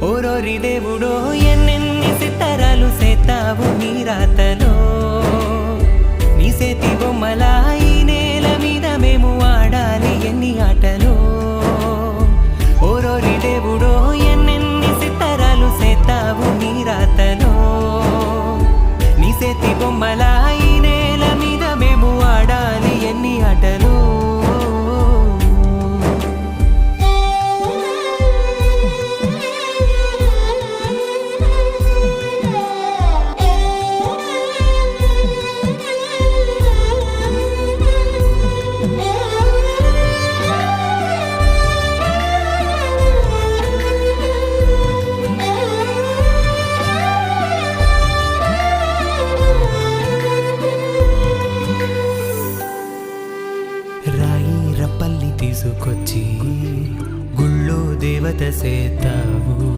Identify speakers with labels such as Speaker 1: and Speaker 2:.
Speaker 1: ఓరోరి దేవుడో ఎన్నెన్ని సిత్తరాలు సేతావు నీ రాతలో నీ సేతి బొమ్మలా ఈ నేల మీద మేము ఆడాలి ఎన్ని ఆటలో ఓరోరి దేవుడో ఎన్నెన్ని సిత్తరాలు సేతావు నీ రాతలో నీ సేతి బొమ్మలా ఈ నేల మీద మేము ఆడాలి ఎన్ని ఆటలో రాయి రప్పల్ని తీసుకొచ్చి గుళ్ళో దేవత సేత